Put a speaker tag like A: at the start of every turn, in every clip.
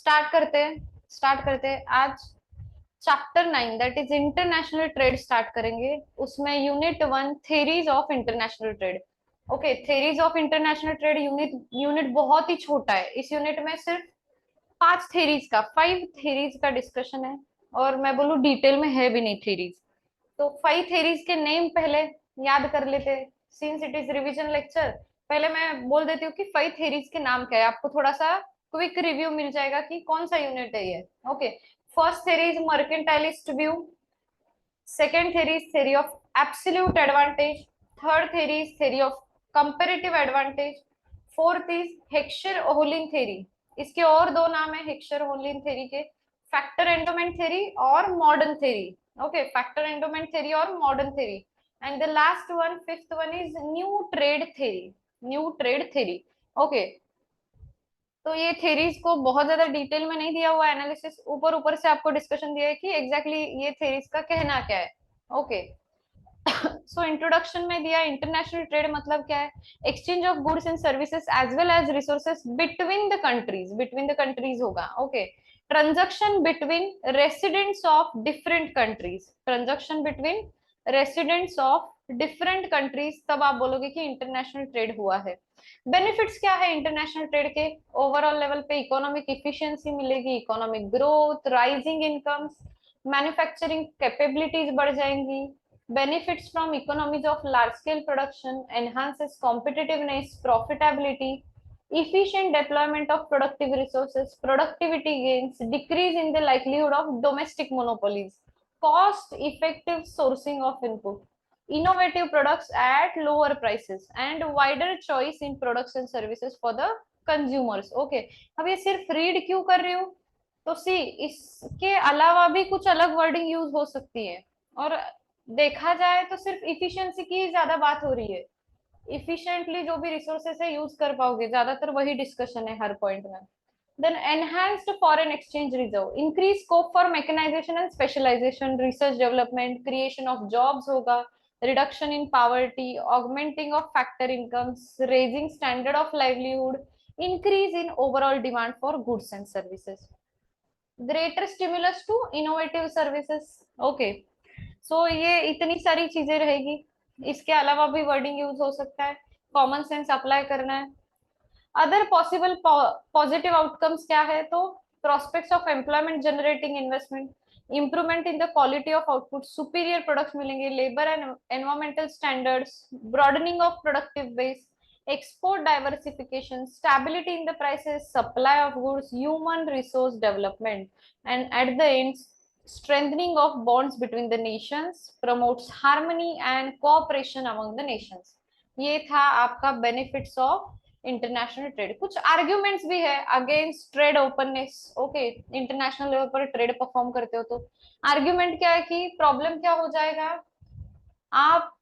A: Start करते हैं आज chapter 9 that is international trade start करेंगे। उसमें unit 1 theories of international trade. Okay, theories of international trade unit unit बहुत ही छोटा है। इस यूनिट में सिर्फ 5 थेरीज का डिस्कशन है, और मैं बोलूँ डिटेल में है भी नहीं थेरीज। तो 5 थेरीज के नेम पहले याद कर लेते हैं, since it is revision lecture. पहले मैं बोल देती हूँ कि 5 थेरीज के नाम क्या है, आपको थोड़ा सा क्विक रिव्यू मिल जाएगा कि कौन सा यूनिट है ये। Okay, first theory is mercantilist view. Second theory is theory of absolute advantage. Third theory is theory of comparative advantage. Fourth is Heckscher-Ohlin theory. इसके और दो नाम है Heckscher-Ohlin theory के, फैक्टर एंडोमेंट थ्योरी और modern theory. Okay, factor endowment theory और modern theory. And the last one, fifth one is new trade theory. New trade theory. Okay, तो ये थेरीज को बहुत ज्यादा डिटेल में नहीं दिया हुआ एनालिसिस, ऊपर ऊपर से आपको डिस्कशन दिया है कि एग्जैक्टली ये थेरीज का कहना क्या है। ओके, सो इंट्रोडक्शन में दिया इंटरनेशनल ट्रेड मतलब क्या है, exchange of goods and services as well as resources between the countries होगा। Okay, transaction between residents of different countries, transaction between residents of different countries, तब आप बोलोगे कि इंटरनेशनल ट्रेड हुआ है। बेनिफिट्स क्या है इंटरनेशनल ट्रेड के, ओवरऑल लेवल पे इकोनॉमिक इफिशियंसी मिलेगी, economic growth, rising incomes, manufacturing capabilities बढ़ जाएंगी, benefits from economies of large scale production, enhances competitiveness, profitability, efficient deployment of productive resources, productivity gains, decrease in the likelihood of domestic monopolies, cost effective sourcing of input, innovative products at lower prices, and wider choice in products and services for the consumers. Okay, अब ये सिर्फ read क्यों कर रही हूँ, तो सी इसके अलावा भी कुछ अलग वर्डिंग यूज हो सकती है, और देखा जाए तो सिर्फ इफिशियंसी की ज्यादा बात हो रही है। इफिशिएंटली जो भी रिसोर्सेस है यूज कर पाओगे, ज्यादातर वही डिस्कशन है हर पॉइंट में। Then enhanced foreign exchange reserve, increase scope for mechanisation and specialisation, research development, creation of jobs होगा, reduction in poverty, augmenting of factor incomes, raising standard of livelihood, increase in overall demand for goods and services, greater stimulus to innovative services. Okay, so ये इतनी सारी चीजें रहेगी, इसके अलावा भी wording use हो सकता है, कॉमन सेंस अप्लाई करना है। अदर पॉसिबल पॉजिटिव आउटकम्स क्या है, तो prospects of employment generating investment, improvement in the quality of output, superior products मिलेंगे, labour and environmental standards, broadening of productive base, export diversification, stability in the prices, supply of goods, human resource development, and at the end, strengthening of bonds between the nations, promotes harmony and cooperation among the nations. ये था आपका benefits of international trade. कुछ arguments भी है against trade openness. Okay, international level पर trade perform करते हो तो आर्ग्यूमेंट क्या है कि प्रॉब्लम क्या हो जाएगा, आप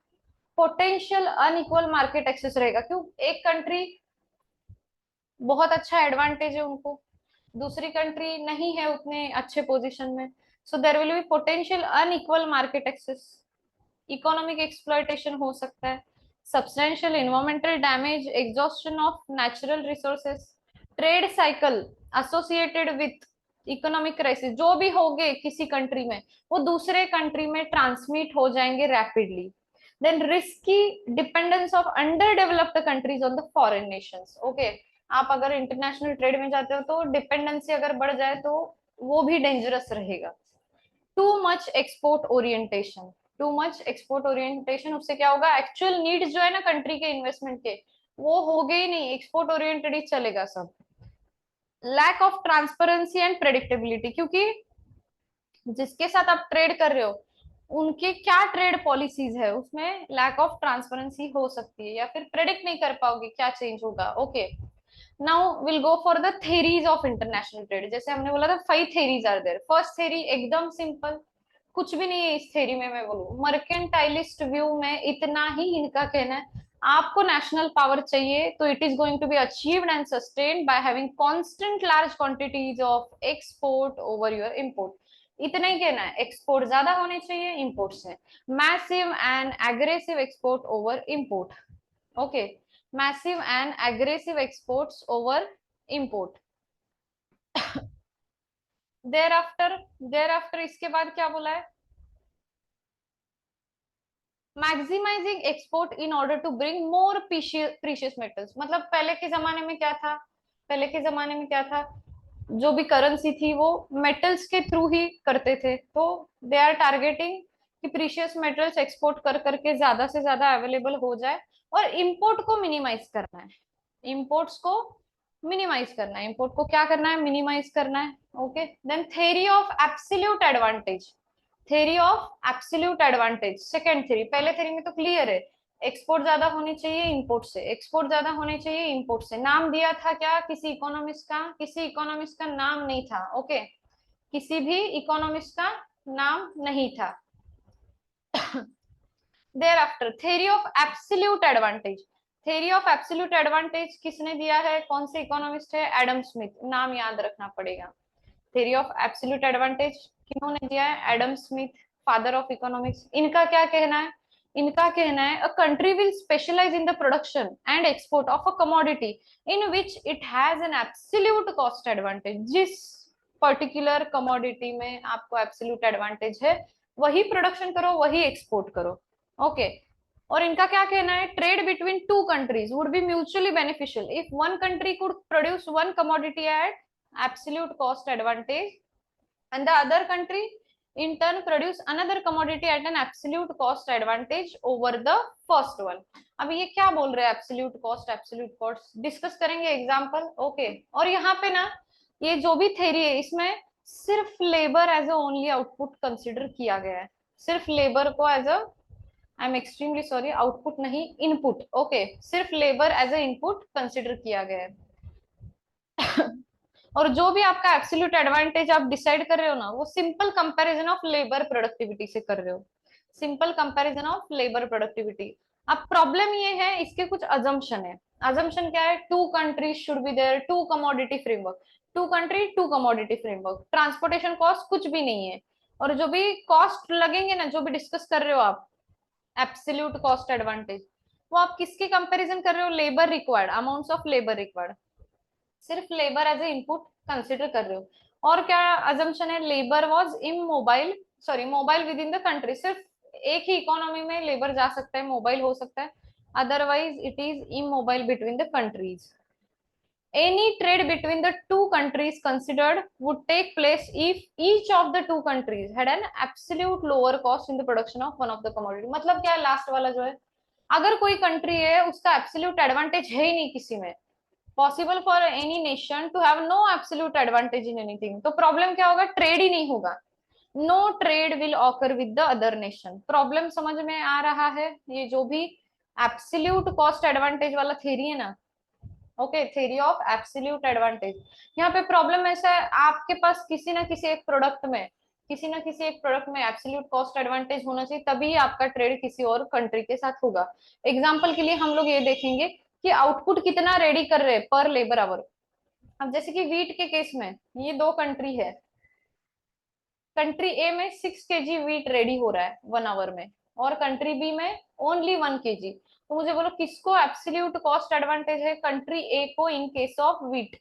A: पोटेंशियल अनइक्वल मार्केट एक्सेस रहेगा। क्यों, एक कंट्री बहुत अच्छा एडवांटेज है उनको, दूसरी कंट्री नहीं है उतने अच्छे पोजीशन में, so there will be potential unequal market access, economic exploitation हो सकता है, substantial environmental damage, exhaustion of natural resources, trade cycle associated with economic crisis, जो भी होंगे किसी कंट्री में वो दूसरे कंट्री में ट्रांसमिट हो जाएंगे rapidly. Then risky dependence of under developed countries on the foreign nations. Okay, आप अगर इंटरनेशनल ट्रेड में जाते हो तो डिपेंडेंसी अगर बढ़ जाए तो वो भी डेंजरस रहेगा। Too much export orientation, too much export orientation, उससे क्या होगा, एक्चुअल नीड्स जो है ना कंट्री के इन्वेस्टमेंट के वो हो गए ही नहीं, एक्सपोर्ट ओरिएंटेड ही चलेगा सब। Lack of transparency and predictability, क्योंकि जिसके साथ आप ट्रेड कर रहे हो उनके क्या ट्रेड पॉलिसीज है उसमें लैक ऑफ ट्रांसपेरेंसी हो सकती है, या फिर प्रेडिक्ट नहीं कर पाओगे क्या चेंज होगा। Okay, now will go for the theories of international trade. जैसे हमने बोला था 5 theories are there. First theory एकदम सिंपल, कुछ भी नहीं है इस थेरी में, मैं बोलूँ मर्केंटाइलिस्ट व्यू में इतना ही इनका कहना है, आपको नेशनल पावर चाहिए तो it is going to be achieved and sustained by having constant large quantities of export over your import. इतना ही कहना है, एक्सपोर्ट ज्यादा होने चाहिए इंपोर्ट से, massive and aggressive export over import. Okay, massive and aggressive exports over import. Thereafter इसके बाद क्या बोला है, maximising export in order to bring more precious metals. मतलब पहले के जमाने में क्या था, पहले के जमाने में क्या था, जो भी करेंसी थी वो मेटल्स के थ्रू ही करते थे, तो दे आर टारगेटिंग कि प्रीशियस मेटल्स एक्सपोर्ट कर करके ज्यादा से ज्यादा अवेलेबल हो जाए, और इंपोर्ट को मिनिमाइज करना है, इंपोर्ट्स को मिनिमाइज करना है, इंपोर्ट को क्या करना है, मिनिमाइज करना है। Okay, then theory of absolute advantage, theory of absolute advantage second theory. पहले थ्योरी में तो क्लियर है, एक्सपोर्ट ज्यादा होनी चाहिए इंपोर्ट से, एक्सपोर्ट ज्यादा होने चाहिए इंपोर्ट से। नाम दिया था क्या किसी इकोनॉमिस्ट का, किसी इकोनॉमिस्ट का नाम नहीं था। ओके, किसी भी इकोनॉमिस्ट का नाम नहीं था। Thereafter theory of absolute advantage, theory of absolute advantage किसने दिया है, कौन से इकोनॉमिस्ट है, एडम स्मिथ, नाम याद रखना पड़ेगा। थ्योरी ऑफ एब्सोल्यूट एडवांटेज किन्होंने दिया है, Adam Smith, father of economics. इनका क्या कहना है, इनका कहना है a country will specialise in the production and export of a commodity in which it has an absolute cost advantage. जिस पर्टिकुलर कमोडिटी में आपको एब्सोल्यूट एडवांटेज है वही प्रोडक्शन करो, वही एक्सपोर्ट करो। ओके, और इनका क्या कहना है, trade between two countries would be mutually beneficial if one country could produce one commodity at absolute cost advantage and the other country in turn produce another commodity at an absolute cost advantage over the first one। अब ये क्या बोल रहे हैं, absolute cost discuss करेंगे example. Okay, और यहाँ पे ना ये जो भी थ्योरी है इसमें सिर्फ labour as a only output consider किया गया है, सिर्फ लेबर को as a, I am extremely sorry, output नहीं इनपुट। ओके, सिर्फ labour as a input consider किया गया है। और जो भी आपका एब्सोल्यूट एडवांटेज आप डिसाइड कर रहे हो ना, वो simple comparison of labour productivity से कर रहे हो, simple comparison of labour productivity. अब प्रॉब्लम ये है, इसके कुछ अजम्पशन है। अजम्पशन क्या है, two countries should be there, two commodity framework, two country two commodity framework, transportation cost कुछ भी नहीं है, और जो भी कॉस्ट लगेंगे ना, जो भी डिस्कस कर रहे हो आप एब्सोल्यूट कॉस्ट एडवांटेज, वो आप किसके कंपैरिजन कर रहे हो, labour required, amounts of labour required, सिर्फ labour as a input consider कर रहे हो। और क्या अजम्पशन है, labour was immobile, sorry mobile within the country, सिर्फ एक ही इकोनॉमी में लेबर जा सकता है, मोबाइल हो सकता है, otherwise it is immobile between the countries. Any trade between the two countries considered would take place if each of the two countries had an absolute lower cost in the production of one of the commodity। मतलब क्या है, last वाला जो है, अगर कोई country है उसका एब्सोल्यूट एडवांटेज है ही नहीं किसी में, possible for any nation to have no absolute advantage in anything, तो प्रॉब्लम क्या होगा, ट्रेड ही नहीं होगा, no trade will occur with the other nation. Problem समझ में आ रहा है, ये जो भी एब्सोल्यूट कॉस्ट एडवांटेज वाला थ्योरी है ना, okay, theory of absolute advantage. यहाँ पे प्रॉब्लम ऐसा है, आपके पास किसी ना किसी एक प्रोडक्ट में, किसी ना किसी एक प्रोडक्ट में एब्सोल्यूट कॉस्ट एडवांटेज होना चाहिए, तभी आपका ट्रेड किसी और कंट्री के साथ होगा। एग्जांपल के लिए हम लोग ये देखेंगे कि आउटपुट कितना रेडी कर रहे हैं पर लेबर आवर। अब जैसे कि वीट के केस में, ये दो कंट्री है, कंट्री ए में 6 kg वीट रेडी हो रहा है 1 आवर में, और कंट्री बी में ओनली 1 kg। तो मुझे बोलो किसको एब्सोल्यूट कॉस्ट एडवांटेज है, कंट्री ए को इन case of wheat.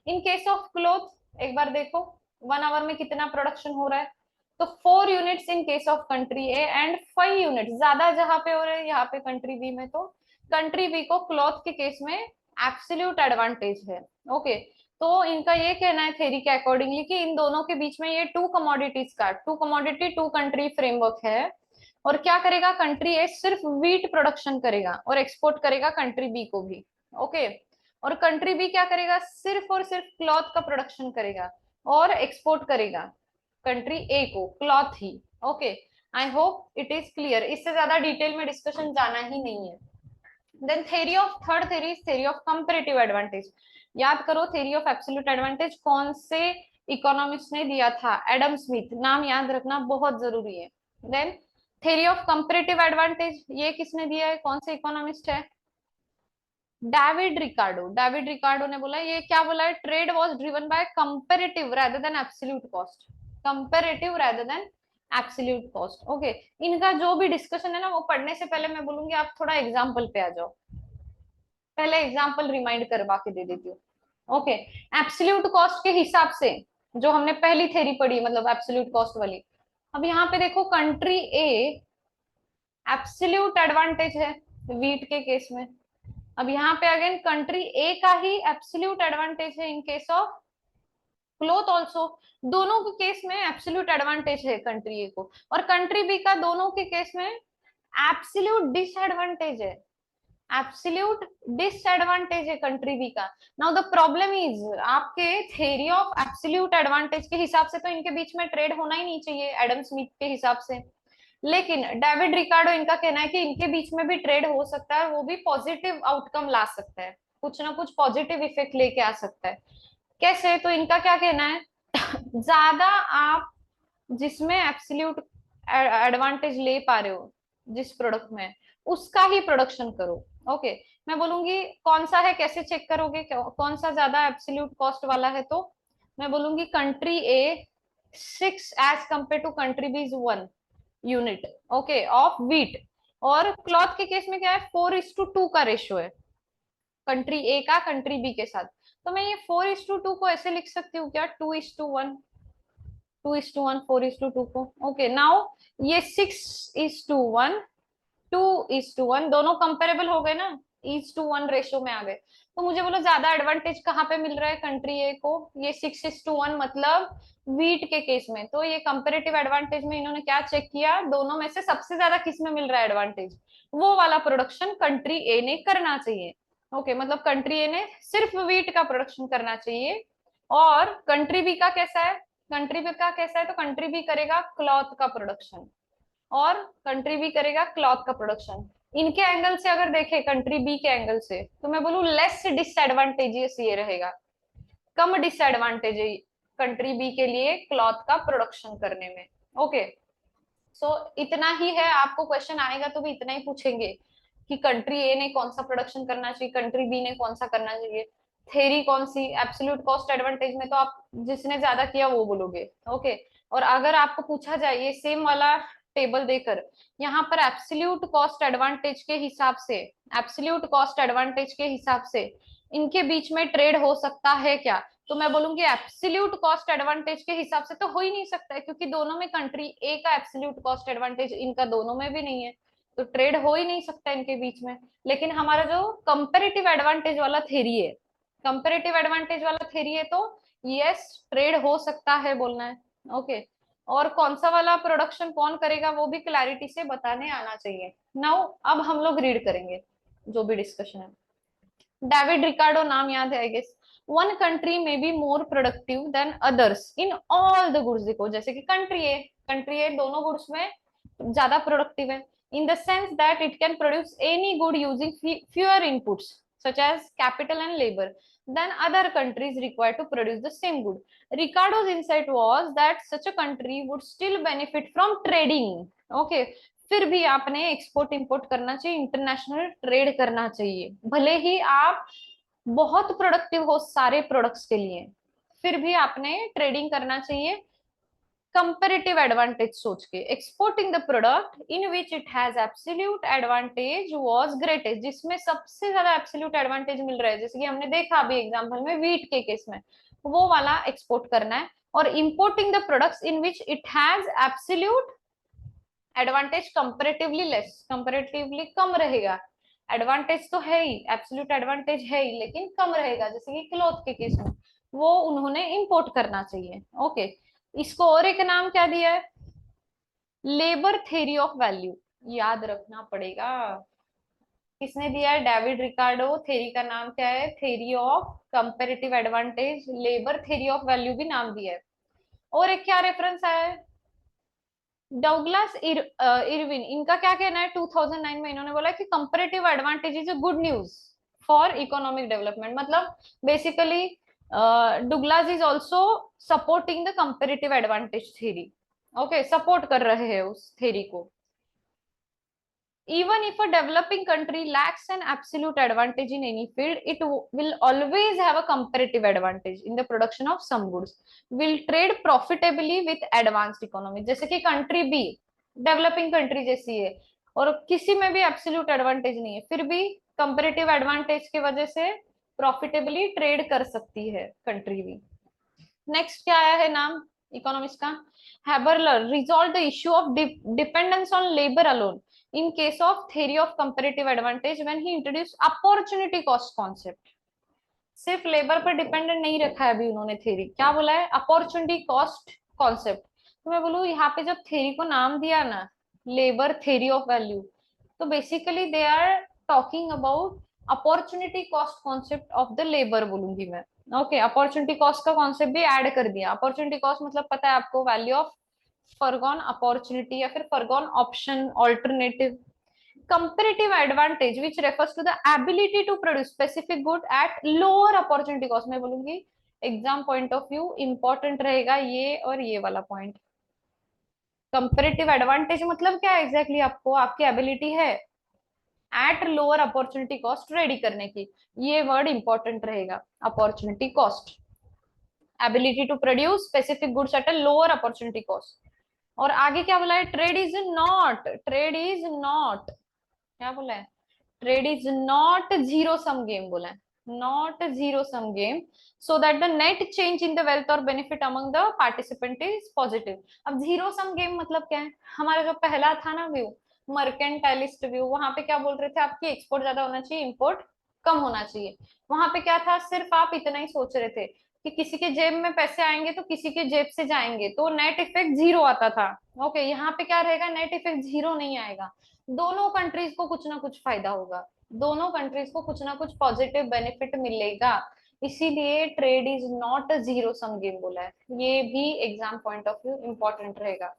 A: In case of cloth एक बार देखो, 1 आवर में कितना प्रोडक्शन हो रहा है, तो 4 units in case of country A and 5 unit ज्यादा जहां पे हो रहे हैं, यहाँ पे कंट्री बी में, तो कंट्री बी को क्लॉथ के केस में एब्सोल्यूट एडवांटेज है। ओके, तो इनका ये कहना है थ्योरी के अकॉर्डिंगली कि इन दोनों के बीच में ये टू कमोडिटीज का, two commodity two country framework है, और क्या करेगा, कंट्री ए सिर्फ वीट प्रोडक्शन करेगा और एक्सपोर्ट करेगा कंट्री बी को भी। ओके, और कंट्री बी क्या करेगा, सिर्फ और सिर्फ क्लॉथ का प्रोडक्शन करेगा और एक्सपोर्ट करेगा कंट्री ए को क्लॉथ ही। Okay, I hope it is clear, इससे ज्यादा डिटेल में डिस्कशन जाना ही नहीं है। Then theory of third theory is theory of comparative advantage. याद करो थ्योरी ऑफ एब्सोल्यूट एडवांटेज कौन से इकोनॉमिस्ट ने दिया था, एडम स्मिथ, नाम याद रखना बहुत जरूरी है। Then theory of comparative advantage ये किसने दिया है, कौन से इकोनॉमिस्ट है, डेविड रिकार्डो। डेविड रिकार्डो ने बोला, ये क्या बोला है, trade was driven by comparative rather than absolute cost, comparative rather than absolute cost. Okay, इनका जो भी डिस्कशन है ना, वो पढ़ने से पहले मैं बोलूंगी आप थोड़ा एग्जांपल पे आ जाओ, पहले एग्जांपल रिमाइंड करवा के दे देती हूँ। ओके, एब्सोल्यूट कॉस्ट के हिसाब से जो हमने पहली थ्योरी पढ़ी, मतलब एब्सोल्यूट कॉस्ट वाली। अब यहाँ पे देखो कंट्री ए एब्सोल्यूट एडवांटेज है वीट के केस में। अब यहाँ पे अगेन कंट्री ए का ही एब्सोल्यूट एडवांटेज है इन केस ऑफ क्लोथ ऑल्सो। दोनों के केस में एब्सोल्यूट एडवांटेज है कंट्री ए को, और कंट्री बी का दोनों के केस में एब्सोल्यूट डिसएडवांटेज है। एब्सोल्यूट डिसएडवांटेज है कंट्री बी का। नाउ द प्रॉब्लम इज, आपके थ्योरी ऑफ एब्सोल्यूट एडवांटेज के हिसाब से तो इनके बीच में ट्रेड होना ही नहीं चाहिए एडम स्मिथ के हिसाब से, लेकिन डेविड रिकार्डो इनका कहना है कि इनके बीच में भी ट्रेड हो सकता है, वो भी पॉजिटिव आउटकम ला सकता है, कुछ ना कुछ पॉजिटिव इफेक्ट लेके आ सकता है। कैसे? तो इनका क्या कहना है, ज्यादा आप जिसमें एब्सोल्यूट एडवांटेज ले पा रहे हो जिस प्रोडक्ट में, उसका ही प्रोडक्शन करो। ओके, मैं बोलूंगी कौन सा है, कैसे चेक करोगे कौन सा ज्यादा एब्सोल्यूट कॉस्ट वाला है, तो मैं बोलूंगी country A 6 as compare to country B is 1 unit okay of wheat. और क्लॉथ के केस में क्या है, 4:2 का रेशियो है कंट्री ए का कंट्री बी के साथ। तो मैं ये 4:2 को ऐसे लिख सकती हूँ क्या, 2:1, 2:1, 4:2 को। ओके नाउ ये 6:1, 2:1 दोनों कंपेरेबल हो गए ना, 1:1 रेशियो में आ गए। तो मुझे बोलो ज्यादा एडवांटेज कहाँ पे मिल रहा है कंट्री ए को, ये 6:1 मतलब वीट के केस में। तो ये कंपेरेटिव एडवांटेज में इन्होंने क्या चेक किया, दोनों में से सबसे ज्यादा किस में मिल रहा है एडवांटेज, वो वाला प्रोडक्शन कंट्री ए ने करना चाहिए। ओके मतलब कंट्री ए ने सिर्फ वीट का प्रोडक्शन करना चाहिए। और कंट्री बी का कैसा है, कंट्री बी का कैसा है, तो कंट्री बी करेगा क्लॉथ का प्रोडक्शन और कंट्री बी करेगा क्लॉथ का प्रोडक्शन। इनके एंगल से अगर देखें कंट्री बी के एंगल से, तो मैं बोलूं लेस डिसएडवांटेजियस ये रहेगा, कम डिसएडवांटेज कंट्री बी के लिए क्लॉथ का प्रोडक्शन करने में। ओके सो इतना ही है, आपको क्वेश्चन आएगा तो भी इतना ही पूछेंगे कि कंट्री ए ने कौन सा प्रोडक्शन करना चाहिए, कंट्री बी ने कौन सा करना चाहिए, थेरी कौन सी, एब्सोल्यूट कॉस्ट एडवांटेज में तो आप जिसने ज्यादा किया वो बोलोगे। ओके और अगर आपको पूछा जाए ये सेम वाला टेबल देकर, यहाँ पर एब्सोल्यूट कॉस्ट एडवांटेज के हिसाब से, एब्सोल्यूट कॉस्ट एडवांटेज के हिसाब से इनके बीच में ट्रेड हो सकता है क्या, तो मैं बोलूंगी एब्सोल्यूट कॉस्ट एडवांटेज के हिसाब से तो हो ही नहीं सकता है, क्योंकि दोनों में कंट्री ए का एब्सोल्यूट कॉस्ट एडवांटेज इनका दोनों में भी नहीं है, तो ट्रेड हो ही नहीं सकता इनके बीच में। लेकिन हमारा जो कंपेरेटिव एडवांटेज वाला थेरी है, कंपेरेटिव एडवांटेज वाला थेरी है, तो यस ट्रेड हो सकता है बोलना है। ओके और कौन सा वाला प्रोडक्शन कौन करेगा वो भी क्लैरिटी से बताने आना चाहिए। नाउ अब हम लोग रीड करेंगे जो भी डिस्कशन है। डेविड रिकार्डो नाम याद है आई गेस। वन कंट्री में be more productive than others in all the goods, देखो जैसे कि कंट्री ए दोनों गुड्स में ज्यादा प्रोडक्टिव है, in the sense that it can produce any good using fewer inputs such as capital and labour than other countries required to produce the same good. Ricardo's insight was that such a country would still benefit from trading. Okay, फिर भी आपने export import करना चाहिए, international trade करना चाहिए, भले ही आप बहुत प्रोडक्टिव हो सारे प्रोडक्ट्स के लिए, फिर भी आपने ट्रेडिंग करना चाहिए कंपेरेटिव एडवांटेज सोच के। Exporting the product in which it has absolute advantage was greatest, जिसमें सबसे ज्यादा एब्सोल्यूट एडवांटेज मिल रहा है, जैसे कि हमने देखा अभी एग्जांपल में वीट के केस में, वो वाला एक्सपोर्ट करना है। और importing the products in which it has absolute advantage comparatively less, comparatively कम रहेगा, एडवांटेज तो है ही, एब्सोल्यूट एडवांटेज है ही लेकिन कम रहेगा, जैसे कि क्लॉथ के केस में, वो उन्होंने इंपोर्ट करना चाहिए। ओके इसको और एक नाम क्या दिया है, लेबर थ्योरी ऑफ वैल्यू, याद रखना पड़ेगा। किसने दिया है, डेविड रिकार्डो। थ्योरी का नाम क्या है, theory of comparative advantage, labour theory of value भी नाम दिया है। और एक क्या रेफरेंस आया है, डगलस इरविन, इनका क्या कहना है, 2009 में इन्होंने बोला कि comparative advantage is a good news for economic development. मतलब basically Douglas is also supporting the comparative advantage theory. Okay support कर रहे हैं उस थ्योरी को। Even if a developing country lacks an absolute advantage in any field, it will always have a comparative advantage in the production of some goods. Will trade profitably with advanced economy. जैसे कि country B developing country जैसी है और किसी में भी absolute advantage नहीं है, फिर भी कंपेरेटिव एडवांटेज की वजह से प्रॉफिटेबली ट्रेड कर सकती है कंट्री बी। नेक्स्ट क्या आया है नाम इकोनॉमिस्ट का, Haberler resolve the issue of dependence on labour alone in case of theory of comparative advantage when he introduce opportunity cost concept. सिर्फ लेबर पर डिपेंडेंट नहीं रखा है अभी उन्होंने थ्योरी, क्या बोला है, अपॉर्चुनिटी कॉस्ट कॉन्सेप्ट। तो मैं बोलूँ यहाँ पे जब थ्योरी को नाम दिया ना, लेबर थ्योरी ऑफ वैल्यू, तो basically they are talking about opportunity cost concept of the labour बोलूंगी मैं। ओके, अपॉर्चुनिटी कॉस्ट का कॉन्सेप्ट भी ऐड कर दिया। अपॉर्चुनिटी कॉस्ट मतलब पता है आपको, वैल्यू ऑफ फॉरगॉन अपॉर्चुनिटी या फिर foregone option alternative. comparative advantage which refers to the ability to produce specific good at lower opportunity cost। मैं बोलूंगी exam point of view important रहेगा ये और ये वाला पॉइंट। कंपेरेटिव एडवांटेज मतलब क्या है एग्जैक्टली आपको, आपकी एबिलिटी है at lower opportunity cost ready करने की, ये वर्ड इंपॉर्टेंट रहेगा, opportunity cost, ability to produce specific goods at a lower opportunity cost. और आगे क्या बोला है, ट्रेड इज नॉट, क्या बोला है, trade is not zero sum game बोला है, not zero sum game, so that the net change in the wealth और benefit among the participant is positive. अब जीरो सम गेम मतलब क्या है, हमारा जो पहला था ना व्यू, मर्केंटाइलिस्ट व्यू, वहां पे क्या बोल रहे थे, आपकी एक्सपोर्ट ज्यादा होना चाहिए, इंपोर्ट कम होना चाहिए। वहां पे क्या था, सिर्फ आप इतना ही सोच रहे थे कि किसी के जेब में पैसे आएंगे तो किसी के जेब से जाएंगे, तो नेट इफेक्ट जीरो आता था। ओके, यहाँ पे क्या रहेगा, नेट इफेक्ट जीरो नहीं आएगा, दोनों कंट्रीज को कुछ ना कुछ फायदा होगा, दोनों कंट्रीज को कुछ ना कुछ पॉजिटिव बेनिफिट मिलेगा, इसीलिए trade is not a zero sum game बोला है। ये भी exam point of view important रहेगा।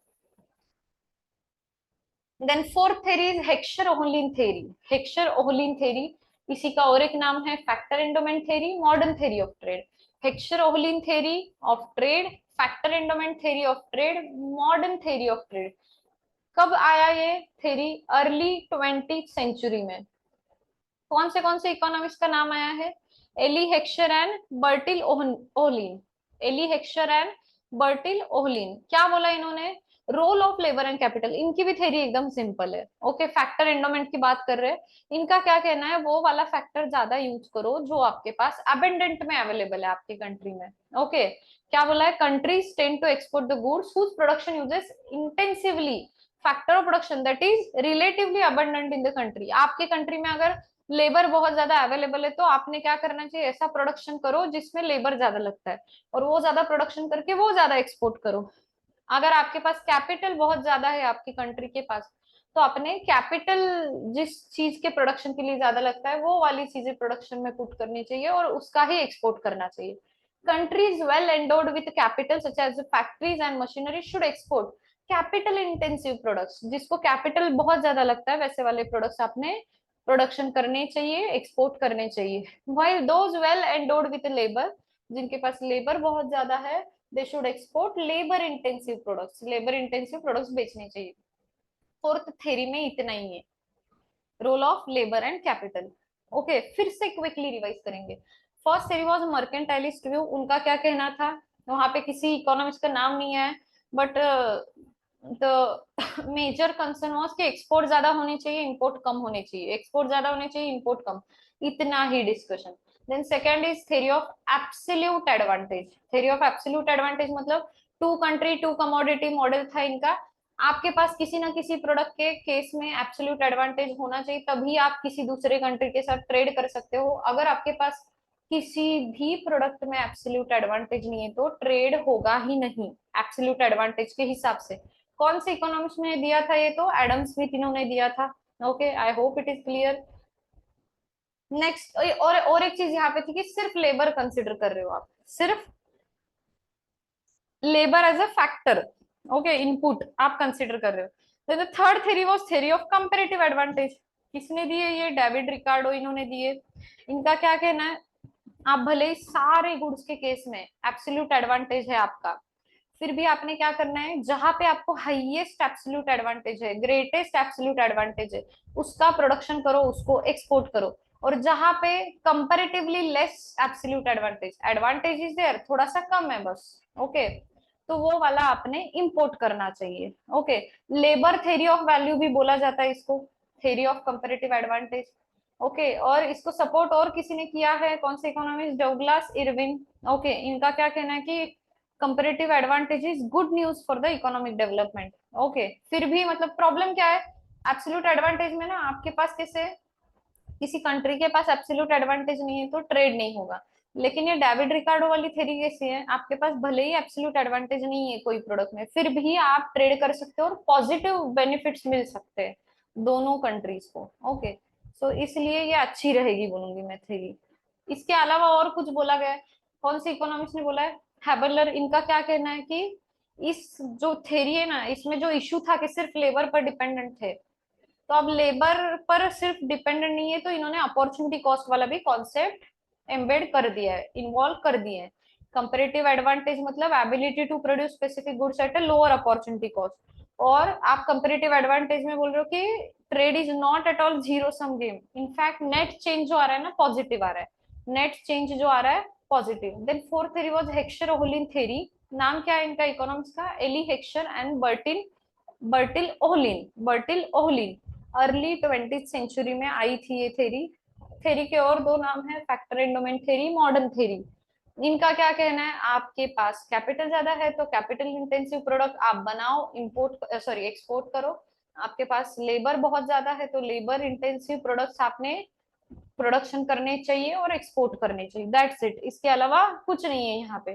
A: Then fourth theory is Heckscher Ohlin theory. Heckscher Ohlin theory, इसी का और एक नाम है factor endowment theory, modern theory of trade. Heckscher Ohlin theory of trade, factor endowment theory of trade, modern theory of trade. कब आया ये theory, early 20th century में। कौन से इकोनॉमिस्ट का नाम आया है, Eli Heckscher and Bertil Ohlin. Eli Heckscher and Bertil Ohlin, क्या बोला इन्होंने, role of labour and capital. इनकी भी थ्योरी एकदम सिंपल है। ओके, फैक्टर एंडोमेंट की बात कर रहे हैं, इनका क्या कहना है, वो वाला फैक्टर ज्यादा यूज करो जो आपके पास अबेंडेंट में अवेलेबल है आपकी कंट्री में। ओके, क्या बोला है, countries tend to export the goods whose production uses intensively factor of production that is relatively abundant in the country. आपके कंट्री में अगर लेबर बहुत ज्यादा अवेलेबल है तो आपने क्या करना चाहिए, ऐसा प्रोडक्शन करो जिसमें लेबर ज्यादा लगता है, और वो ज्यादा प्रोडक्शन करके वो ज्यादा एक्सपोर्ट करो। अगर आपके पास कैपिटल बहुत ज्यादा है आपकी कंट्री के पास, तो अपने कैपिटल जिस चीज के प्रोडक्शन के लिए ज्यादा लगता है वो वाली चीजें प्रोडक्शन में पुट करनी चाहिए और उसका ही एक्सपोर्ट करना चाहिए। Countries well endowed with capital such as factories and machinery should export capital intensive products, जिसको कैपिटल बहुत ज्यादा लगता है वैसे वाले प्रोडक्ट्स आपने प्रोडक्शन करने चाहिए, एक्सपोर्ट करने चाहिए। while those well endowed with labor, जिनके पास लेबर बहुत ज्यादा है, they should export labour intensive products, labour intensive products बेचने चाहिए। फोर्थ थ्योरी में इतना ही है, role of labour and capital. Okay, फिर से क्विकली रिवाइज करेंगे। First theory was mercantilist view, उनका क्या कहना था, वहां पे किसी इकोनॉमिस्ट का नाम नहीं है, but the major concern was कि एक्सपोर्ट ज्यादा होनी चाहिए, इंपोर्ट कम होने चाहिए, एक्सपोर्ट ज्यादा होने चाहिए, इंपोर्ट कम, इतना ही discussion. Then second is theory of absolute advantage. Theory of absolute advantage मतलब two country two commodity model था इनका। आपके पास किसी ना किसी प्रोडक्ट के केस में एब्सोल्यूट एडवांटेज होना चाहिए, तभी आप किसी दूसरे कंट्री के साथ ट्रेड कर सकते हो। अगर आपके पास किसी भी प्रोडक्ट में एब्सोल्यूट एडवांटेज नहीं है तो ट्रेड होगा ही नहीं एब्सोल्यूट एडवांटेज के हिसाब से। कौन से इकोनॉमिस्ट ने दिया था ये, तो एडम स्मिथ इन्होंने दिया था। Okay, I hope it is clear. Next, और एक चीज यहाँ पे थी कि सिर्फ लेबर कंसिडर कर रहे हो आप, सिर्फ labour as a factor, okay, input आप कंसिडर कर रहे हो। तो third theory was theory of comparative advantage. किसने दिए ये, डेविड रिकार्डो इन्होंने दिए। इनका क्या कहना है, आप भले ही सारे गुड्स के केस में एब्सोल्यूट एडवांटेज है आपका, फिर भी आपने क्या करना है, जहां पे आपको हाईएस्ट एब्सोल्यूट एडवांटेज है, ग्रेटेस्ट एब्सोल्यूट एडवांटेज है, उसका प्रोडक्शन करो, उसको एक्सपोर्ट करो। और जहां पे comparatively less absolute advantage, advantage is there, थोड़ा सा कम है बस, ओके, तो वो वाला आपने इंपोर्ट करना चाहिए। Okay, labour theory of value भी बोला जाता है इसको, theory of comparative advantage. Okay, और इसको सपोर्ट और किसी ने किया है, कौन से इकोनॉमिस्ट, डगलस इरविन। ओके, इनका क्या कहना है कि comparative advantage is good news for the economic development. Okay, फिर भी मतलब प्रॉब्लम क्या है, एब्सोल्यूट एडवांटेज में ना आपके पास कैसे, किसी कंट्री के पास एब्सोल्यूट एडवांटेज नहीं है तो ट्रेड नहीं होगा। लेकिन ये डेविड रिकार्डो वाली थ्योरी कैसी है, आपके पास भले ही एब्सोल्यूट एडवांटेज नहीं है कोई प्रोडक्ट में, फिर भी आप ट्रेड कर सकते हो और पॉजिटिव बेनिफिट्स मिल सकते हैं दोनों कंट्रीज को। ओके, सो इसलिए ये अच्छी रहेगी बोलूंगी मैं थ्योरी। इसके अलावा और कुछ बोला गया है, कौन से इकोनॉमिक्स ने बोला है, हैबरलर। इनका क्या कहना है कि इस जो थ्योरी है ना, इसमें जो इशू था कि सिर्फ लेबर पर डिपेंडेंट थे, तो अब लेबर पर सिर्फ डिपेंडेंट नहीं है, तो इन्होंने अपॉर्चुनिटी कॉस्ट वाला भी कॉन्सेप्ट एम्बेड कर दिया है, इन्वॉल्व कर दिए हैं। कंपेरेटिव एडवांटेज मतलब ability to produce specific goods at a lower opportunity cost. और आप कंपेरेटिव एडवांटेज में बोल रहे हो कि trade is not at all zero sum game, in fact net change जो आ रहा है ना पॉजिटिव आ रहा है, नेट चेंज जो आ रहा है positive. Then fourth theory was Heckscher Ohlin theory. नाम क्या है इनका इकोनॉमिक्स का, Eli Heckscher and Bertil Ohlin. Early 20th century में आई थी ये थ्योरी। थ्योरी के और दो नाम है, factor endowment theory, modern theory. इनका क्या कहना है, आपके पास कैपिटल ज्यादा है तो कैपिटल इंटेंसिव प्रोडक्ट आप बनाओ, इंपोर्ट सॉरी एक्सपोर्ट करो। आपके पास लेबर बहुत ज्यादा है तो लेबर इंटेंसिव प्रोडक्ट्स आपने प्रोडक्शन करने चाहिए और एक्सपोर्ट करने चाहिए, दैट्स इट, इसके अलावा कुछ नहीं है यहाँ पे।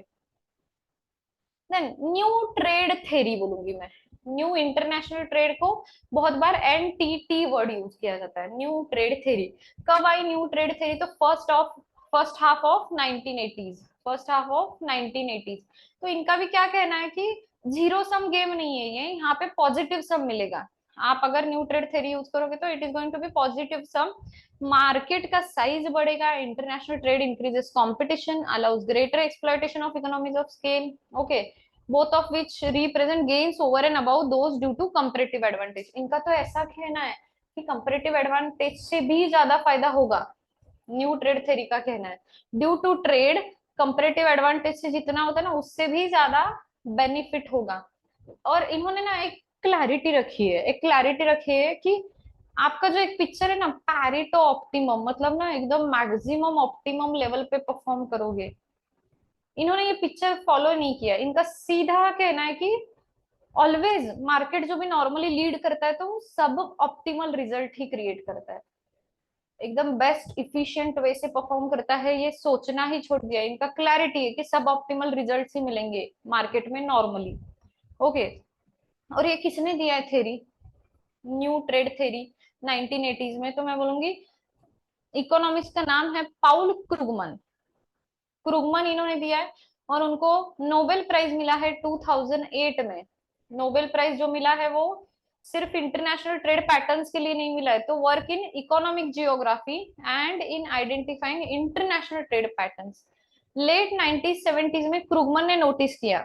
A: देन न्यू ट्रेड थ्योरी बोलूंगी मैं। न्यू इंटरनेशनल ट्रेड को बहुत बार एनटीटी वर्ड यूज किया जाता है, न्यू ट्रेड थ्योरी। कब आई न्यू ट्रेड थ्योरी, तो first half of 1980s, first half of 1980s। तो इनका भी क्या कहना है कि जीरो सम गेम नहीं है ये, यहाँ पे पॉजिटिव सम मिलेगा। आप अगर न्यू ट्रेड थ्योरी यूज करोगे तो it is going to be positive sum, market का साइज बढ़ेगा, international trade increases competition, allows greater exploitation of economies of scale. Okay, both of which represent gains over and above those due to comparative advantage। इनका तो ऐसा कहना है कि comparative advantage से भी ज्यादा फायदा होगा, न्यू ट्रेड थ्योरी का कहना है। Due to trade comparative advantage से जितना होता है ना उससे भी ज्यादा बेनिफिट होगा। और इन्होंने ना एक क्लैरिटी रखी है, एक क्लैरिटी रखी है कि आपका जो एक पिक्चर है ना पैरेटो ऑप्टिमम, मतलब ना एकदम मैक्सिमम ऑप्टिमम लेवल पे परफॉर्म करोगे। इन्होंने ये पिक्चर फॉलो नहीं किया, इनका सीधा कहना है कि ऑलवेज मार्केट जो भी नॉर्मली लीड करता है तो सब ऑप्टिमल रिजल्ट ही क्रिएट करता है, एकदम बेस्ट इफिशिएंट वे से परफॉर्म करता है, ये सोचना ही छोड़ दिया। इनका क्लैरिटी है कि सब ऑप्टिमल रिजल्ट ही मिलेंगे मार्केट में नॉर्मली। ओके, और ये किसने दिया है theory, new trade theory 1980s में, तो मैं बोलूंगी इकोनॉमिक्स का नाम है पाउल क्रुगमन। क्रुगमन इन्होंने दिया है और उनको नोबेल प्राइज मिला है 2008 में। नोबेल प्राइज जो मिला है वो सिर्फ इंटरनेशनल ट्रेड पैटर्न्स के लिए नहीं मिला है, तो work in economic geography and in identifying international trade patterns. Late 1970s में क्रुगमन ने नोटिस किया,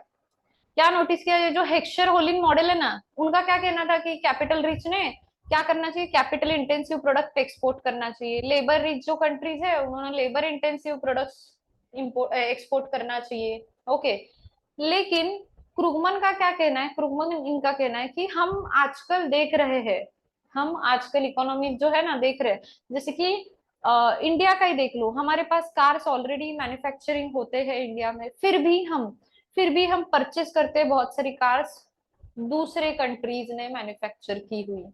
A: क्या नोटिस किया, ये जो हेक्सर होलिन मॉडल है ना, उनका क्या कहना था कि कैपिटल रिच ने क्या करना चाहिए, कैपिटल इंटेंसिव प्रोडक्ट एक्सपोर्ट करना चाहिए। लेबर रिच जो कंट्रीज है उन्होंने लेबर इंटेंसिव प्रोडक्ट्स एक्सपोर्ट करना चाहिए। ओके, लेकिन क्रुगमन का क्या कहना है, क्रुगमन इनका कहना है कि हम आजकल देख रहे हैं, हम आजकल इकोनॉमी जो है ना देख रहे हैं, जैसे कि इंडिया का ही देख लो, हमारे पास कार्स ऑलरेडी मैन्युफैक्चरिंग होते हैं इंडिया में, फिर भी हम परचेस करते हैं बहुत सारी कार्स दूसरे कंट्रीज ने मैन्युफैक्चर की हुई।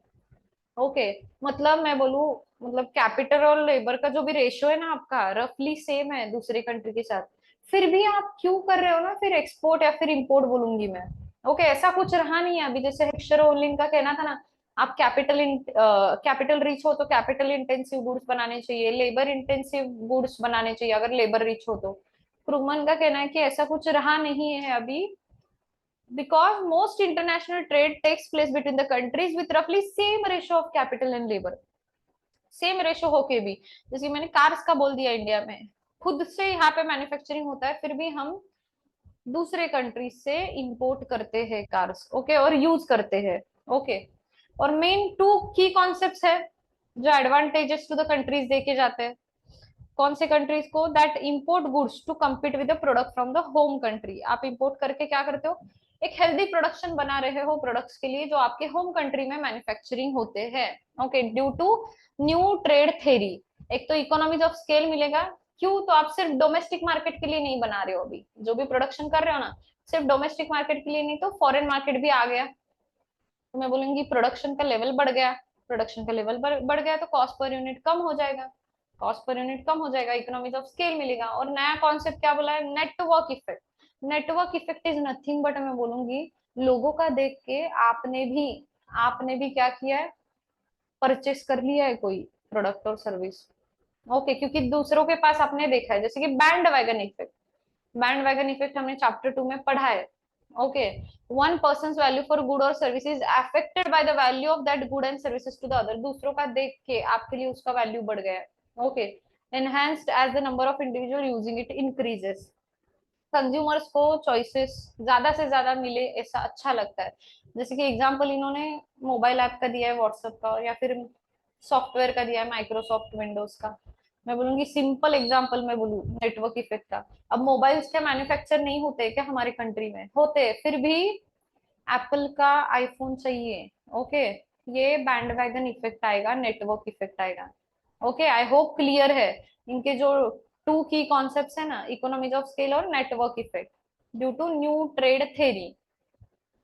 A: ओके, मतलब मैं बोलूँ, मतलब कैपिटल और लेबर का जो भी रेशियो है ना आपका रफली सेम है दूसरे कंट्री के साथ, फिर भी आप क्यों कर रहे हो ना फिर एक्सपोर्ट या फिर इंपोर्ट बोलूंगी मैं। ओके, ऐसा कुछ रहा नहीं है अभी, जैसे हेक्सर ओलिन का कहना था ना, आप कैपिटल रिच हो तो कैपिटल इंटेंसिव गुड्स बनाने चाहिए, लेबर इंटेंसिव गुड्स बनाने चाहिए अगर लेबर रिच हो तो। क्रूमन का कहना है कि ऐसा कुछ रहा नहीं है अभी, because most international trade takes place between the countries with roughly same ratio of capital and labor। Same ratio होके भी, जैसे मैंने कार्स का बोल दिया, इंडिया में खुद से यहाँ पे मैन्युफैक्चरिंग होता है, फिर भी हम दूसरे कंट्रीज से इंपोर्ट करते हैं कार्स। ओके, और यूज करते हैं। ओके, और मेन टू की कॉन्सेप्ट्स है जो एडवांटेजेस टू द कंट्रीज देके जाते हैं। कौन से कंट्रीज को, that import goods to compete with the product from the home country. आप इंपोर्ट करके क्या करते हो, एक हेल्दी प्रोडक्शन बना रहे हो प्रोडक्ट्स के लिए जो आपके होम कंट्री में मैन्युफैक्चरिंग होते हैं। Okay, due to new trade theory, एक तो इकोनॉमीज ऑफ स्केल मिलेगा, क्यों? तो आप सिर्फ डोमेस्टिक मार्केट के लिए नहीं बना रहे हो, अभी जो भी प्रोडक्शन कर रहे हो ना, सिर्फ डोमेस्टिक मार्केट के लिए नहीं, तो फॉरेन मार्केट भी आ गया। तो मैं बोलूंगी प्रोडक्शन का लेवल बढ़ गया, प्रोडक्शन का लेवल बढ़ गया तो कॉस्ट पर यूनिट कम हो जाएगा, कॉस्ट पर यूनिट कम हो जाएगा, इकोनॉमीज ऑफ स्केल मिलेगा। और नया कॉन्सेप्ट क्या बोला है? Network effect. Network effect is nothing but, मैं बोलूंगी लोगों का देख के आपने भी क्या किया है? परचेस कर लिया है कोई प्रोडक्ट और सर्विस। ओके, क्योंकि दूसरों के पास आपने देखा है, जैसे कि bandwagon effect. Bandwagon effect हमने चैप्टर 2 में पढ़ा है। Okay, one person value for good और service is affected by the value of that good and services to the other. दूसरों का देख के आपके लिए उसका वैल्यू बढ़ गया है। Okay, enhanced as the number of individual using it increases. Consumers को चॉइसेस ज्यादा से ज्यादा मिले, ऐसा अच्छा लगता है। जैसे कि एग्जांपल इन्होंने मोबाइल ऐप का दिया है, व्हाट्सएप का, या फिर सॉफ्टवेयर का दिया है, माइक्रोसॉफ्ट विंडोज का। मैं बोलूंगी सिंपल एग्जांपल मैं बोलूँ नेटवर्क इफेक्ट का। अब मोबाइल्स क्या मैन्युफैक्चर नहीं होते क्या हमारी कंट्री में? होते, फिर भी एप्पल का आईफोन चाहिए। ओके, ये बैंड वैगन इफेक्ट आएगा, नेटवर्क इफेक्ट आएगा। ओके, आई होप क्लियर है। इनके जो टू की कॉन्सेप्ट्स है ना, इकोनॉमीज ऑफ स्केल और network effect, due to new trade theory.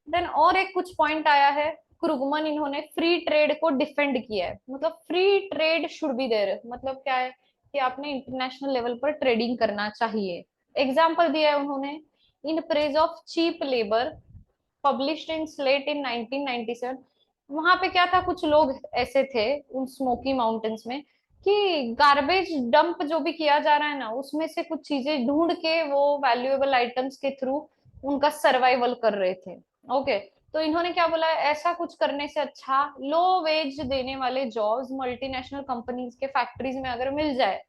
A: Then और एक कुछ पॉइंट आया है, क्रुगमन, इन्होंने फ्री ट्रेड को डिफेंड किया है। मतलब free trade should be there, मतलब क्या है कि आपने इंटरनेशनल लेवल पर ट्रेडिंग करना चाहिए। एग्जाम्पल दिया है उन्होंने, in praise of cheap labour, published in Slate in 1997। वहां पे क्या था, कुछ लोग ऐसे थे उन स्मोकी माउंटेन्स में कि गार्बेज डंप जो भी किया जा रहा है ना, उसमें से कुछ चीजें ढूंढ के वो वैल्यूएबल आइटम्स के थ्रू उनका सर्वाइवल कर रहे थे। ओके, तो इन्होंने क्या बोला है, ऐसा कुछ करने से अच्छा लो वेज देने वाले जॉब्स मल्टीनेशनल कंपनीज के फैक्ट्रीज में अगर मिल जाए,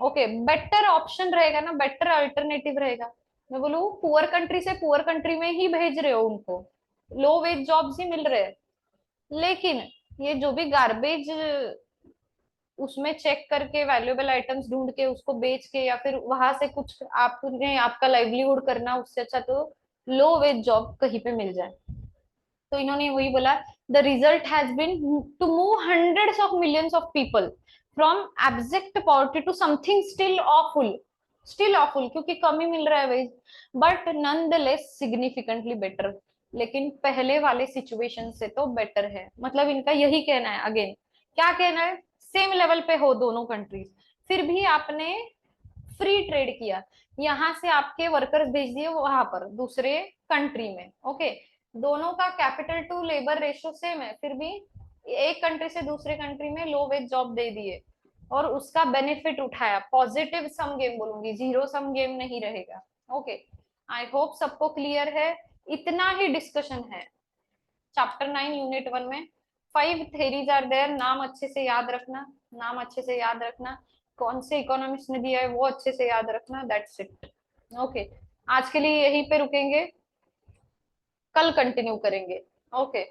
A: ओके, बेटर ऑप्शन रहेगा ना, बेटर अल्टरनेटिव रहेगा। मैं बोलूँ पुअर कंट्री से पुअर कंट्री में ही भेज रहे हो उनको, लो वेज जॉब्स ही मिल रहे हैं। लेकिन ये जो भी गार्बेज उसमें चेक करके वैल्यूएबल आइटम्स ढूंढ के उसको बेच के या फिर वहां से कुछ आपने आपका लाइवलीहुड करना, उससे अच्छा तो लो वेज जॉब कहीं पे मिल जाए। तो इन्होंने वही बोला, the result has been to move hundreds of millions of people from abject poverty to something still awful. Still awful क्योंकि कम ही मिल रहा है wage, but nonetheless significantly better. लेकिन पहले वाले सिचुएशन से तो बेटर है, मतलब इनका यही कहना है। अगेन क्या कहना है, सेम लेवल पे हो दोनों कंट्रीज, फिर भी आपने फ्री ट्रेड किया, यहाँ से आपके वर्कर्स भेज दिए वहां पर दूसरे कंट्री में। ओके, दोनों का capital to labour ratio same है, फिर भी एक कंट्री से दूसरे कंट्री में लो वेज जॉब दे दिए और उसका बेनिफिट उठाया। पॉजिटिव सम गेम बोलूंगी, जीरो सम गेम नहीं रहेगा। ओके, आई होप सबको क्लियर है। इतना ही डिस्कशन है चैप्टर 9 यूनिट 1 में। 5 थेरीज आर देयर, नाम अच्छे से याद रखना, नाम अच्छे से याद रखना, कौन से इकोनॉमिस्ट ने दिया है वो अच्छे से याद रखना, दैट्स इट। ओके, आज के लिए यहीं पे रुकेंगे, कल कंटिन्यू करेंगे। ओके।